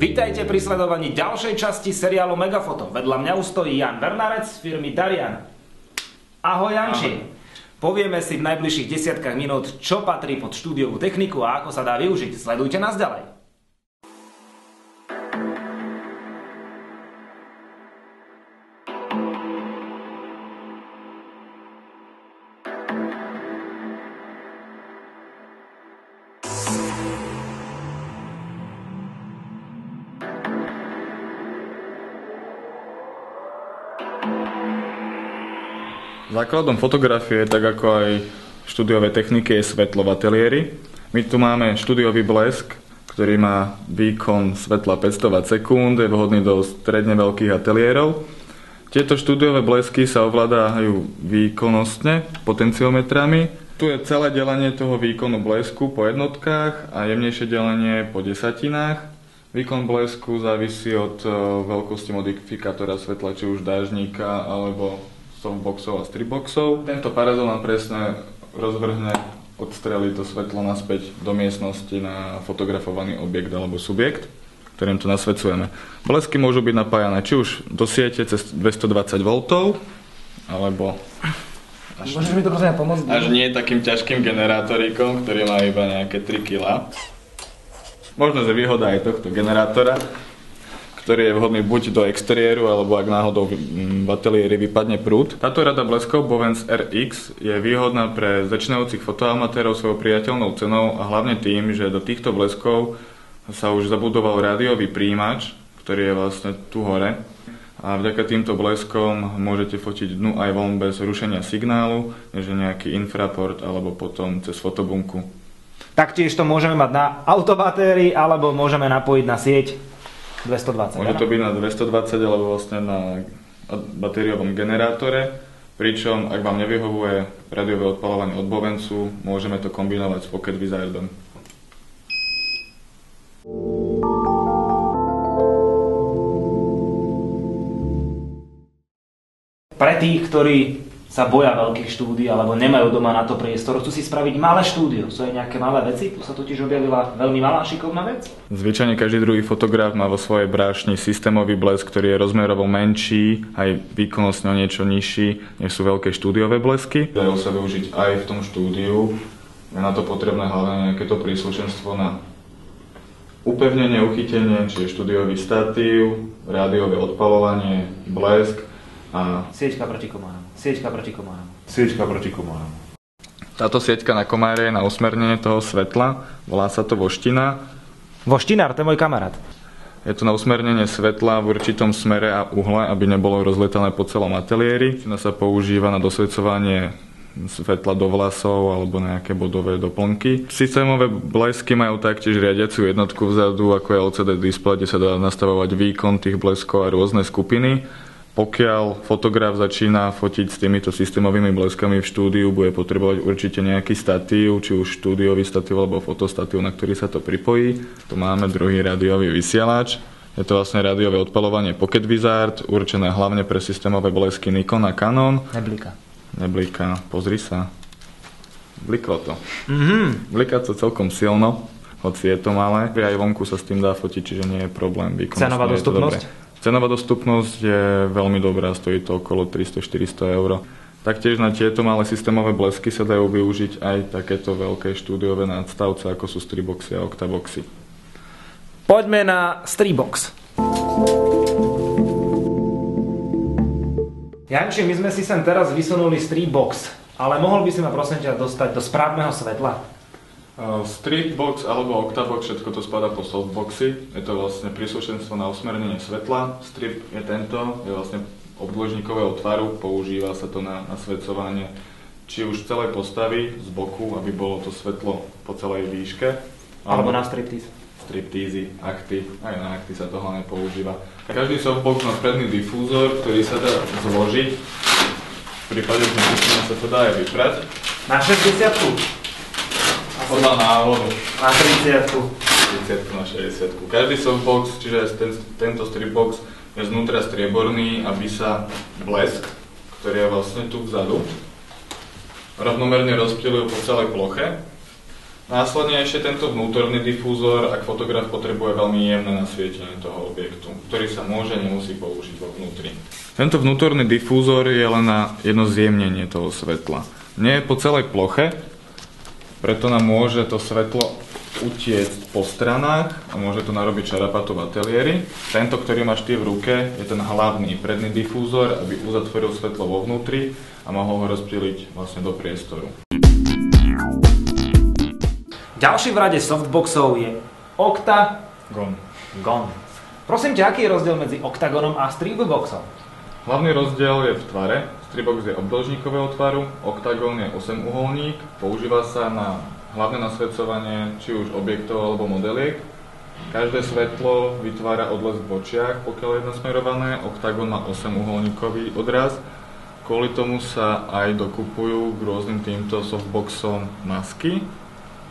Vítajte pri sledovaní ďalšej časti seriálu Megafoto. Vedľa mňa ustojí Jan Bernarec z firmy Darian. Ahoj Janči. Ahoj. Povieme si v najbližších desiatkách minút, čo patrí pod štúdiovú techniku a ako sa dá využiť. Sledujte nás ďalej. Základom fotografie, tak ako aj štúdiovej techniky, je svetlo v ateliéri. My tu máme štúdiový blesk, ktorý má výkon svetla 500 W, je vhodný do stredne veľkých ateliérov. Tieto štúdiové blesky sa ovládajú výkonnostne potenciometrami. Tu je celé delenie toho výkonu blesku po jednotkách a jemnejšie delenie po desatinách. Výkon blesku závisí od veľkosti modifikátora svetla, či už dážnika alebo softboxov a stripboxov. Tento parazol nám presne rozvrhne, odstrelí to svetlo naspäť do miestnosti na fotografovaný objekt alebo subjekt, ktorým to nasvedcujeme. Blesky môžu byť napájané či už do siete cez 220 V, alebo Môžeš mi to prosím pomôcť? Až nie takým ťažkým generátorikom, ktorý má iba nejaké 3 kg. Možno, že výhoda aj tohto generátora, ktorý je vhodný buď do exteriéru, alebo ak náhodou v ateliéri vypadne prúd. Táto rada bleskov Bovens RX je výhodná pre začínajúcich fotoamatérov svojou priateľnou cenou a hlavne tým, že do týchto bleskov sa už zabudoval rádiový prijímač, ktorý je vlastne tu hore. A vďaka týmto bleskom môžete fotiť dnu aj von bez rušenia signálu, než je nejaký infraport alebo potom cez fotobunku. Taktiež to môžeme mať na autobatérii alebo môžeme napojiť na sieť 220. Môže to byť na 220 alebo vlastne na batériovom generátore, pričom ak vám nevyhovuje rádiové odpaľovanie od Bovensu, môžeme to kombinovať s Pocket Wizardom. Pre tých, ktorí sa boja veľkých štúdií alebo nemajú doma na to priestor, chcú si spraviť malé štúdio. Sú aj nejaké malé veci? Tu sa totiž objavila veľmi malá šikovná vec. Zvyčajne každý druhý fotograf má vo svojej brášni systémový blesk, ktorý je rozmerovo menší, aj výkonnostne o niečo nižší, než sú veľké štúdiové blesky. Dajú sa využiť aj v tom štúdiu. Je na to potrebné hlavne nejaké to príslušenstvo na upevnenie, uchytenie, čiže štúdiový statív, rádiové odpaľovanie, blesk a Sieťka proti komárom. Sieťka proti komárom. Sieťka proti komárom. Táto sieťka na komáre je na usmernenie toho svetla, volá sa to voština. Voštinár, to je môj kamarát. Je to na usmernenie svetla v určitom smere a uhle, aby nebolo rozletané po celom ateliéri. Voština sa používa na dosvedcovanie svetla do vlasov alebo nejaké bodové doplnky. Systémové blesky majú taktiež riadiaciu jednotku vzadu, ako je LCD displej, kde sa dá nastavovať výkon tých bleskov a rôzne skupiny. Pokiaľ fotograf začína fotiť s týmito systémovými bleskami v štúdiu, bude potrebovať určite nejaký statív, či už štúdiový statív alebo fotostatív, na ktorý sa to pripojí. Tu máme druhý rádiový vysielač. Je to vlastne rádiové odpaľovanie Pocket Wizard, určené hlavne pre systémové blesky Nikon a Canon. Neblíka, pozri sa. Bliklo to. Bliká to celkom silno, hoci je to malé. Aj vonku sa s tým dá fotiť, čiže nie je problém. Cenová dostupnosť? Cenová dostupnosť je veľmi dobrá, stojí to okolo 300-400 eur. Taktiež na tieto malé systémové blesky sa dajú využiť aj takéto veľké štúdiové nadstavce, ako sú stripboxy a octaboxy. Poďme na stripbox. Janči, my sme si sem teraz vysunuli stripbox, ale mohol by si ma prosím ťa dostať do správneho svetla? Stripbox alebo octabox, všetko to spadá po softboxy. Je to vlastne príslušenstvo na usmernenie svetla. Strip je tento, je vlastne obdĺžnikového tvaru, používa sa to na nasvedcovanie či už celej postavy z boku, aby bolo to svetlo po celej výške. Alebo na striptease. Stripteasy, akty, aj na akty sa to hlavne používa. Každý softbox má predný difúzor, ktorý sa dá zložiť. V prípade, že sa to dá aj vyprať. Na 60? Podľa návodu. Na 30. 30 na 60. Každý softbox, čiže tento stripbox je znútra strieborný, aby sa blesk, ktorý je vlastne tu vzadu, rovnomerne rozptýlil po celej ploche. Následne ešte tento vnútorný difúzor, ak fotograf potrebuje veľmi jemné nasvietenie toho objektu, ktorý sa nemusí použiť vo vnútri. Tento vnútorný difúzor je len na jedno zjemnenie toho svetla. Nie je po celej ploche, preto nám môže to svetlo utiecť po stranách a môže to narobiť šarapato v ateliéri. Tento, ktorý máš ty v ruke, je ten hlavný predný difúzor, aby uzatvoril svetlo vo vnútri a mohol ho rozptýliť vlastne do priestoru. Ďalší v rade softboxov je Octagon. Prosím ťa, aký je rozdiel medzi Octagonom a Stripboxom? Hlavný rozdiel je v tvare. Stripbox je obdĺžnikového tvaru, Octagon je 8-uholník, používa sa na hlavné nasvedcovanie či už objektov alebo modeliek. Každé svetlo vytvára odlesk v očiach, pokiaľ je jednosmerované. Octagon má 8-uholníkový odraz. Kvôli tomu sa aj dokupujú k rôznym týmto softboxom masky.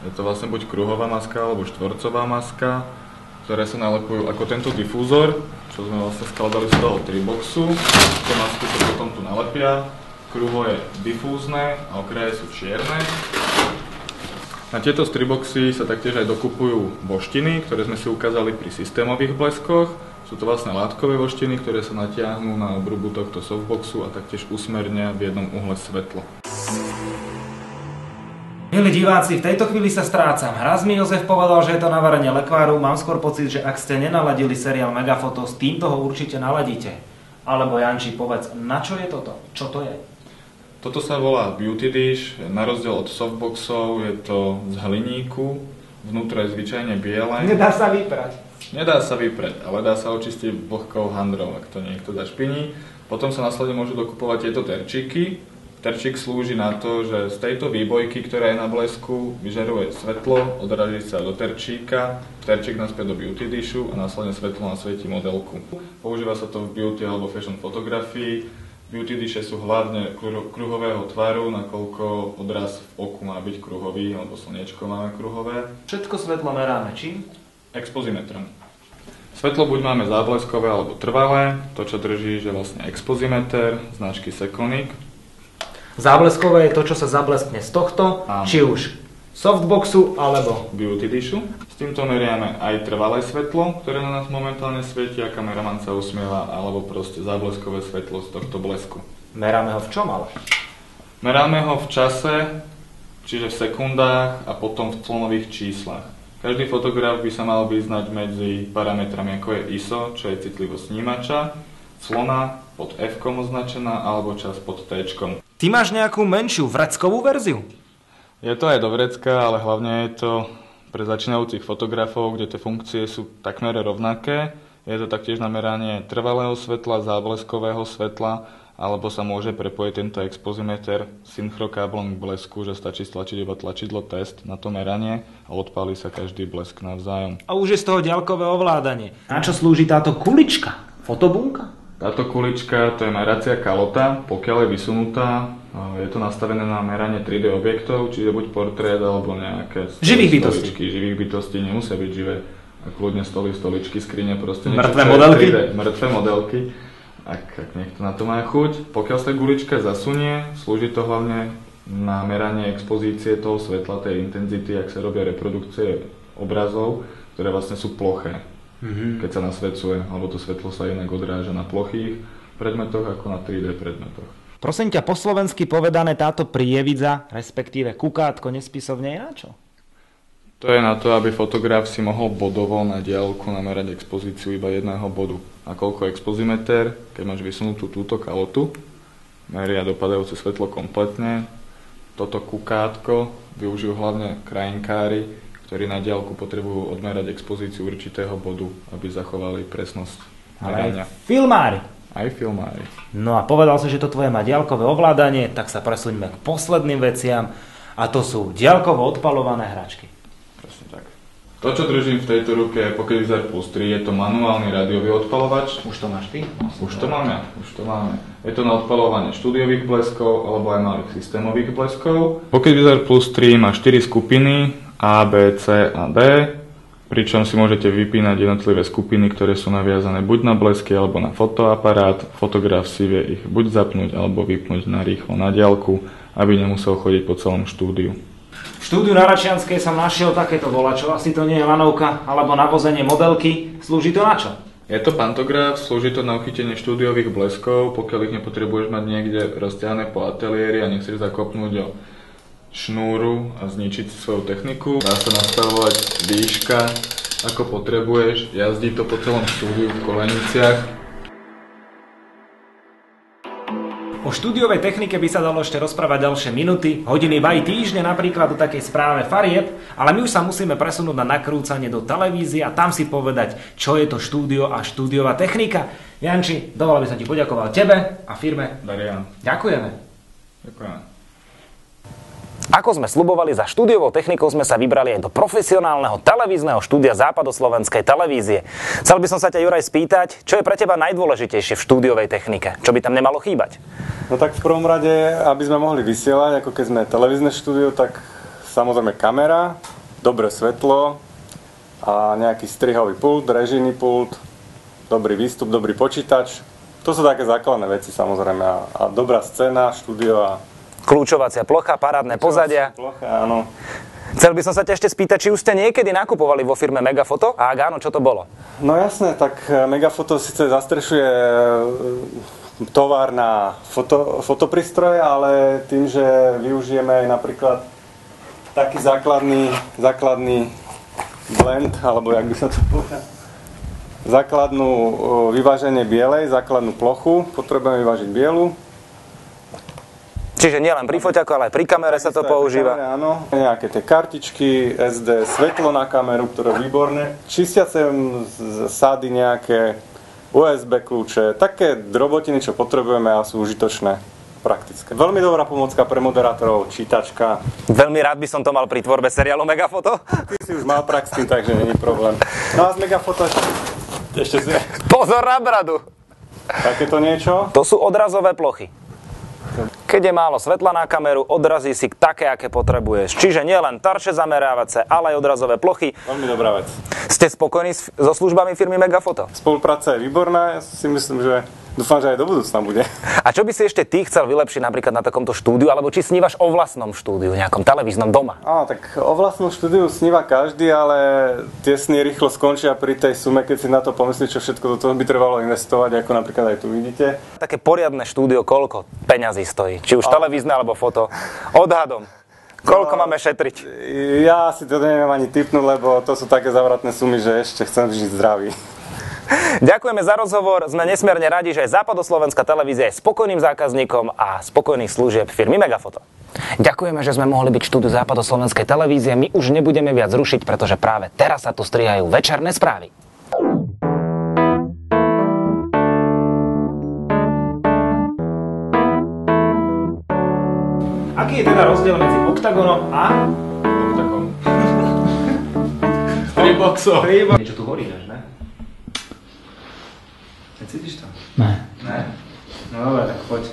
Je to vlastne buď kruhová maska alebo štvorcová maska, ktoré sa nalepujú ako tento difúzor, čo sme vlastne skladali z toho triboxu. Tie masky sa potom tu nalepia. Kruho je difúzne a okraje sú čierne. Na tieto striboxy sa taktiež aj dokupujú voštiny, ktoré sme si ukázali pri systémových bleskoch. Sú to vlastne látkové voštiny, ktoré sa natiahnú na obrubu tohto softboxu a taktiež usmernia v jednom uhle svetlo. Milí diváci, v tejto chvíli sa strácam. Raz mi Jozef povedal, že je to na varenie lekváru. Mám skôr pocit, že ak ste nenaladili seriál Megafoto, s týmto ho určite naladíte. Alebo Janči, povedz, na čo je toto? Čo to je? Toto sa volá Beauty Dish. Na rozdiel od softboxov je to z hliníku. Vnútro je zvyčajne biele. Nedá sa vyprať. Nedá sa vyprať, ale dá sa očistiť vlhkou handrou, ak to niekto zašpiní. Potom sa následne môžu dokupovať tieto terčíky. Terčík slúži na to, že z tejto výbojky, ktorá je na blesku, vyžaruje svetlo, odrazí sa do terčíka, terčík naspäť do beauty dishu a následne svetlo nasvietí modelku. Používa sa to v beauty alebo fashion fotografii. Beauty dishe sú hlavne kruhového tvaru, nakoľko odraz v oku má byť kruhový, alebo slniečko máme kruhové. Všetko svetlo meráme čím? Expozimetrom. Svetlo buď máme zábleskové alebo trvalé, to čo drží je vlastne expozimeter značky Sekonic. Zábleskové je to, čo sa zableskne z tohto, áno, či už softboxu alebo beauty dishu. S týmto meriame aj trvalé svetlo, ktoré na nás momentálne svieti a kameraman sa usmieva, alebo proste zábleskové svetlo z tohto blesku. Meráme ho v čom ale? Meráme ho v čase, čiže v sekundách a potom v clonových číslach. Každý fotograf by sa mal vyznať medzi parametrami ako je ISO, čo je citlivosť snímača, clona pod F-kom označená alebo čas pod T-čkom. Ty máš nejakú menšiu vreckovú verziu? Je to aj do vrecka, ale hlavne je to pre začínajúcich fotografov, kde tie funkcie sú takmer rovnaké. Je to taktiež na meranie trvalého svetla, zábleskového svetla, alebo sa môže prepojiť tento expozimeter synchrokáblom k blesku, že stačí stlačiť iba tlačidlo test na to meranie a odpálí sa každý blesk navzájom. A už je z toho ďalkové ovládanie. Na čo slúži táto kulička? Fotobunka? Táto kulička to je meracia kalota, pokiaľ je vysunutá, je to nastavené na meranie 3D objektov, čiže buď portrét alebo nejaké živých bytostí, nemusia byť živé. A kľudne stoličky, skrine, proste niečo. Mŕtve modelky? 3D, mŕtve modelky, ak niekto na to má chuť. Pokiaľ sa gulička zasunie, slúži to hlavne na meranie expozície toho svetla, tej intenzity, ak sa robia reprodukcie obrazov, ktoré vlastne sú ploché. Keď sa nasvedcuje, alebo to svetlo sa inak odráža na plochých predmetoch ako na 3D predmetoch. Prosím ťa, po slovensky povedané, táto prievidza, respektíve kukátko nespisovne je na čo? To je na to, aby fotograf si mohol bodovo na diaľku namerať expozíciu iba jedného bodu. A koľko expozimeter, keď máš vysunutú túto kalotu, meria dopadajúce svetlo kompletne. Toto kukátko využijú hlavne krajinkári, ktorí na diaľku potrebujú odmerať expozíciu určitého bodu, aby zachovali presnosť merania. Aj filmári. No a povedal si, že to tvoje má diaľkové ovládanie, tak sa presuňme k posledným veciam a to sú diaľkovo odpalované hračky. Presne tak. To, čo držím v tejto ruke je Pokévizor Plus 3, je to manuálny rádiový odpalovač. Už to máš ty? Už to máme. Je to na odpalovanie štúdiových bleskov alebo aj malých systémových bleskov. Pokévizor Plus 3 má 4 skupiny A, B, C a D, pričom si môžete vypínať jednotlivé skupiny, ktoré sú naviazané buď na blesky alebo na fotoaparát. Fotograf si vie ich buď zapnúť alebo vypnúť na rýchlo na diaľku, aby nemusel chodiť po celom štúdiu. V štúdiu na Račianskej som našiel takéto volačo. Asi to nie je lanovka alebo navozenie modelky. Slúži to na čo? Je to pantograf, slúži to na uchytenie štúdiových bleskov, pokiaľ ich nepotrebuješ mať niekde rozťahané po ateliéri a nechceš zakopnúť o šnúru a zničiť svoju techniku. Dá sa nastavovať výška, ako potrebuješ, jazdí to po celom štúdiu v koleniciach. O štúdiovej technike by sa dalo ešte rozprávať ďalšie minúty, hodiny, aj týždne, napríklad o takej správe farieb, ale my už sa musíme presunúť na nakrúcanie do televízie a tam si povedať, čo je to štúdio a štúdiová technika. Janči, dovol by som ti poďakoval tebe a firme Darian. Ďakujeme. Ďakujem. Ako sme sľubovali, za štúdiovou technikou sme sa vybrali aj do profesionálneho televízneho štúdia Západoslovenskej televízie. Chcel by som sa ťa, Juraj, spýtať, čo je pre teba najdôležitejšie v štúdiovej technike? Čo by tam nemalo chýbať? No tak v prvom rade, aby sme mohli vysielať, ako keď sme televízne štúdio, tak samozrejme kamera, dobré svetlo a nejaký strihový pult, režijný pult, dobrý výstup, dobrý počítač. To sú také základné veci samozrejme a dobrá scéna, štúdio a Kľúčovacia plocha, parádne pozadia. plocha, áno. Chcel by som sa ťa ešte spýtať, či už ste niekedy nakupovali vo firme Megafoto? A ak áno, čo to bolo? No jasné, tak Megafoto síce zastrešuje tovar na fotoprístroje, ale tým, že využijeme aj napríklad taký základný blend, alebo jak by sa to povedal, základnú vyváženie bielej, základnú plochu, potrebujeme vyvážiť bielu. Čiže nielen pri foťaku, ale aj pri kamere sa to používa. Kamere, áno. Nejaké tie kartičky, SD, svetlo na kameru, ktoré je výborné. Čistiace sády nejaké, USB kľúče, také drobotiny, čo potrebujeme a sú užitočné, praktické. Veľmi dobrá pomôcka pre moderátorov, čítačka. Veľmi rád by som to mal pri tvorbe seriálu Megafoto. Ty si už mal prax s tým, takže není problém. No a z Megafoto ešte Pozor na bradu! takéto niečo. To sú odrazové plochy. Keď je málo svetla na kameru, odrazí si také, aké potrebuješ. Čiže nielen tarče zamerávace, ale aj odrazové plochy. Veľmi dobrá vec. Ste spokojní so službami firmy Megafoto? Spolupráca je výborná, ja si myslím, že dúfam, že aj do budúcna bude. A čo by si ešte ty chcel vylepšiť napríklad na takomto štúdiu, alebo či snívaš o vlastnom štúdiu, nejakom televíznom doma? Tak o vlastnom štúdiu sníva každý, ale tie sny rýchlo skončia pri tej sume, keď si na to pomyslí, čo všetko do toho by trebalo investovať, ako napríklad aj tu vidíte. Také poriadne štúdio, koľko peňazí stojí? Či už televízne alebo foto? Odhadom. Koľko máme šetriť? Ja si to neviem ani tipnúť, lebo to sú také zavratné sumy, že ešte chcem žiť zdravý. Ďakujeme za rozhovor, sme nesmierne radi, že aj Západoslovenská televízia je spokojným zákazníkom a spokojných služieb firmy Megafoto. Ďakujeme, že sme mohli byť v štúdiu Západoslovenskej televízie, my už nebudeme viac rušiť, pretože práve teraz sa tu strihajú večerné správy. Aký je teda rozdiel medzi oktagonom a Oktagon. Freeboxov. Niečo tu horí, ne? Necítiš to? Ne. Ne? No dobre, tak poď.